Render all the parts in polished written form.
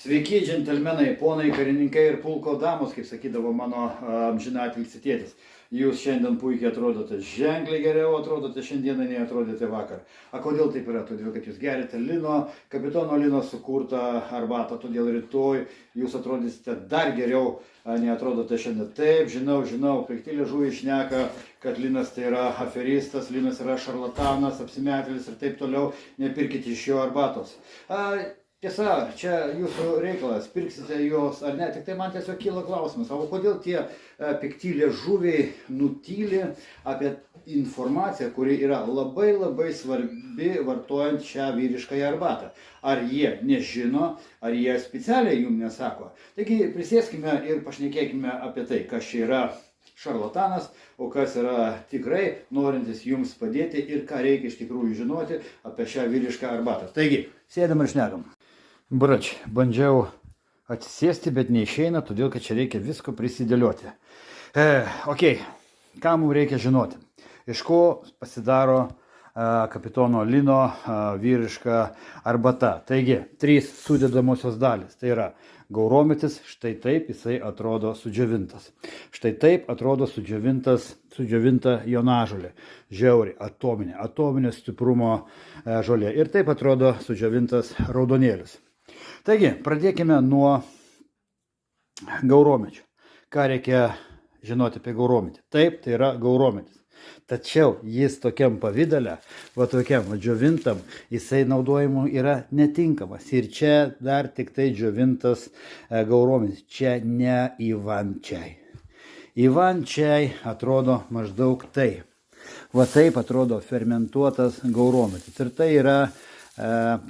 Sveiki, džentelmenai, ponai, karininkai ir pulko damos, kaip sakydavo mano amžinatilsį tėtis. Jūs šiandien puikiai atrodote, ženkliai geriau atrodote šiandieną nei atrodėte vakar. A kodėl taip yra? Todėl, kad jūs gerite kapitono Lino sukurtą arbatą, todėl rytoj jūs atrodysite dar geriau nei atrodote šiandien. Taip, žinau, pikti liežuviai šneka, kad Linas tai yra aferistas, Linas yra šarlatanas, apsimetėlis ir taip toliau, nepirkite iš jo arbatos. Tiesa, čia jūsų reikalas, pirksite jos ar ne, tik tai man tiesiog kyla klausimas, o kodėl tie pikti liežuviai nutyli apie informaciją, kuri yra labai svarbi vartojant šią vyriškąją arbatą. Ar jie nežino, ar jie specialiai jums nesako. Taigi prisėskime ir pašnekėkime apie tai, kas čia yra šarlatanas, o kas yra tikrai norintis jums padėti ir ką reikia iš tikrųjų žinoti apie šią vyrišką arbatą. Taigi, sėdam ir šnekam. Brač, bandžiau atsisėsti, bet neišeina, todėl kad čia reikia visko prisidėlioti. Ką mums reikia žinoti? Iš ko pasidaro kapitono Lino vyriška arbata. Taigi, 3 sudedamosios dalis. Tai yra gaurometis, štai taip jisai atrodo sudžiovintas. Štai taip atrodo sudžiovinta jonažolė. Žiauriai, atominio stiprumo žolė. Ir taip atrodo sudžiovintas raudonėlis. Taigi, pradėkime nuo gauromečio. Ką reikia žinoti apie gaurometį? Taip, tai yra gaurometis. Tačiau jis tokiam pavidale, tokiam džiovintam, jisai naudojimu yra netinkamas. Ir čia dar tik tai džiovintas gaurometis. Čia ne Ivančiai. Ivančiai atrodo maždaug taip. Taip atrodo fermentuotas gaurometis. Ir tai yra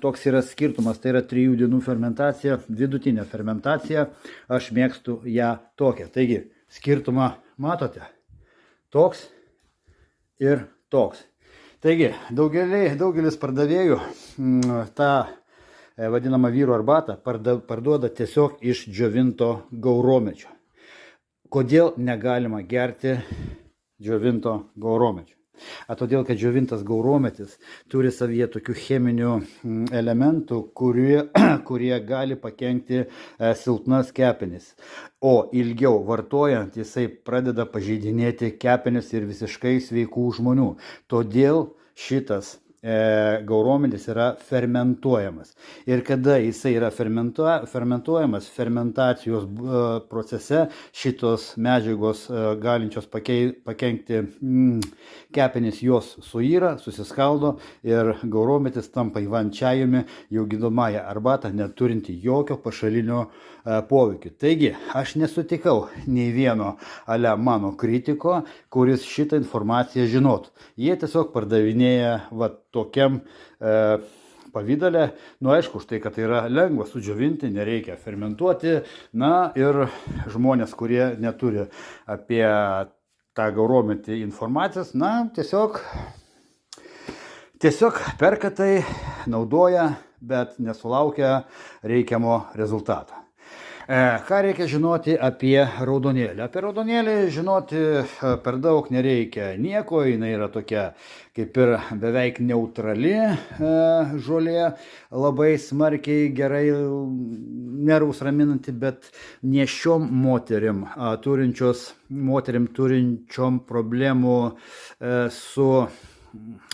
toks yra skirtumas, tai yra 3 dienų fermentacija, vidutinė fermentacija, aš mėgstu ją tokią. Taigi, skirtumą matote? Toks ir toks. Taigi, daugelis pardavėjų tą vadinamą vyrų arbatą parduoda tiesiog iš džiovinto gauromečio. Kodėl negalima gerti džiovinto gauromečio? Todėl, kad džiovintas gaurometis turi savyje tokių cheminių elementų, kurie gali pakenkti silpnas kepenis. O ilgiau vartojant, jisai pradeda pažeidinėti kepenis ir visiškai sveikų žmonių. Todėl šitas gaurometis yra fermentuojamas. Ir kada jisai yra fermentuojamas, fermentacijos procese šitos medžiagos galinčios pakenkti kepenis jos suyra, susiskaldo ir gaurometis tampa ivančiajumi, jau gydomąją arbatą, neturinti jokio pašalinio poveikio. Taigi, aš nesutikau nei vieno mano kritiko, kuris šitą informaciją žinotų. Jie tiesiog pardavinėja tokiam pavidale, aišku, už tai, kad tai yra lengva sudžiovinti, nereikia fermentuoti, ir žmonės, kurie neturi apie tą gaurometį informacijos, tiesiog perka tai, naudoja, bet nesulaukia reikiamo rezultato. Ką reikia žinoti apie raudonėlį? Apie raudonėlį žinoti per daug nereikia nieko, jinai yra tokia kaip ir beveik neutrali žolė, labai smarkiai gerai nervus raminanti, bet nėščiom moterim turinčiom problemų su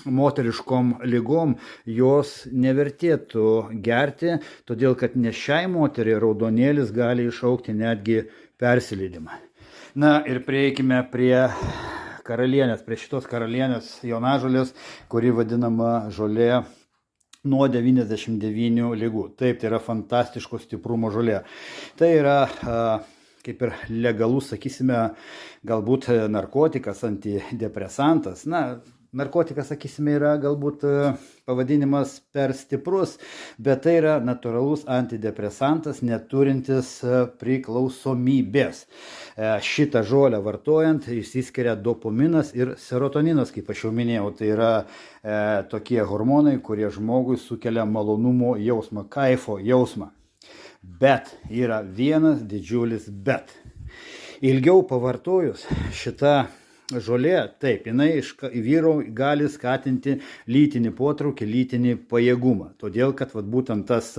moteriškom ligom, jos nevertėtų gerti, todėl kad nėščiai moteriai raudonėlis gali iššaukti netgi persileidimą. Ir prieikime prie šitos karalienės jonažolės, kuri vadinama žolė nuo 99 ligų. Taip, tai yra fantastiško stiprumo žolė. Tai yra kaip ir legalus, sakysime, galbūt narkotikas, antidepresantas. Narkotikas, sakysime, yra galbūt pavadinimas per stiprus, bet tai yra natūralus antidepresantas, neturintis priklausomybės. Šitą žolę vartojant išsiskiria dopaminas ir serotoninas, kaip aš jau minėjau. Tai yra tokie hormonai, kurie žmogui sukelia malonumo jausmą, kaifo jausmą. Bet yra vienas didžiulis bet. Ilgiau pavartojus šitą žolė, taip, jinai iš vyro gali skatinti lytinį potraukį, lytinį pajėgumą. Todėl, kad vat, būtent tas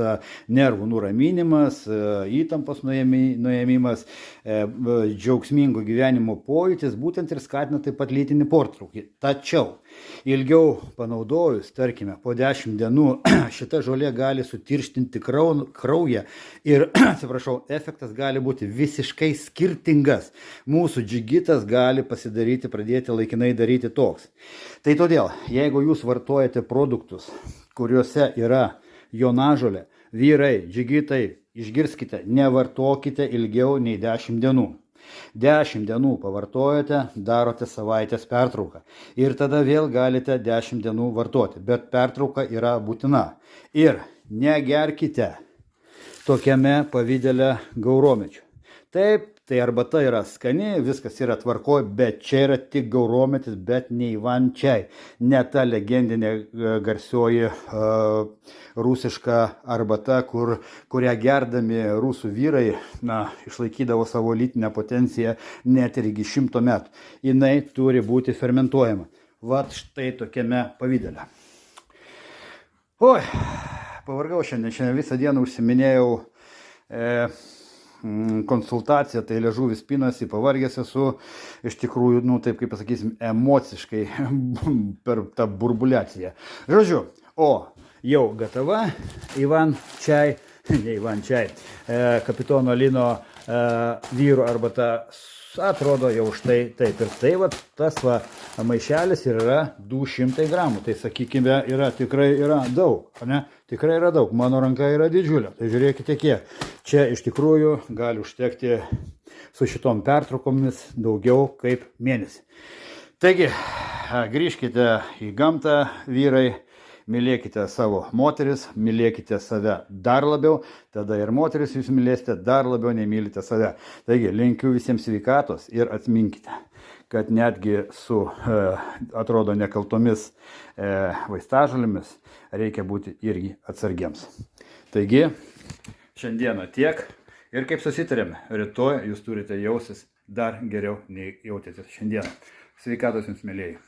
nervų nuraminimas, įtampos nuėmimas, džiaugsmingo gyvenimo pojūtis būtent ir skatina taip pat lytinį potraukį. Tačiau ilgiau panaudojus, tarkime, po 10 dienų šita žolė gali sutirštinti kraują ir, atsiprašau, efektas gali būti visiškai skirtingas. Mūsų džigitas gali pradėti laikinai daryti toks. Tai todėl, jeigu jūs vartojate produktus, kuriuose yra jonažolė, vyrai, džigitai, išgirskite, nevartokite ilgiau nei 10 dienų. 10 dienų pavartojate, darote savaitės pertrauką. Ir tada vėl galite 10 dienų vartoti, bet pertrauka yra būtina. Ir negerkite tokiame pavidale gauromečių. Taip, tai arbata yra skani, viskas yra tvarkoj, bet čia yra tik gaurometis, bet ne Ivan Čai. Ne ta legendinė garsioji rusiška arbata, kurią gerdami rusų vyrai išlaikydavo savo lytinę potenciją net ir iki 100 metų. Jinai turi būti fermentuojama. Vat štai tokiame pavidale. Oi, pavargau šiandien visą dieną užsiminėjau konsultacija, tai liežuvis pinasi, pavargęs esu, iš tikrųjų, taip kaip pasakysim, emociškai per tą burbuliaciją. Žodžiu, o jau gatava Ivan Čai, ne Ivan Čai, kapitono Lino vyro arbata, atrodo jau štai taip. Ir tai tas maišelis yra 200 gramų. Tai sakykime, tikrai yra daug. Ne? Tikrai yra daug. Mano ranka yra didžiulė. Tai žiūrėkite kiek. Čia iš tikrųjų gali užtekti su šitom pertraukomis daugiau kaip mėnesį. Taigi, grįžkite į gamtą, vyrai. Mylėkite savo moteris, mylėkite save dar labiau, tada ir moteris jūs mylėsite dar labiau, nei mylite save. Taigi, linkiu visiems sveikatos ir atminkite, kad netgi su, atrodo, nekaltomis vaistažolėmis reikia būti irgi atsargiems. Taigi, šiandieną tiek ir kaip susitarėme, rytoj jūs turite jausis dar geriau nei jautėtės šiandieną. Sveikatos jums, mėlyjeji.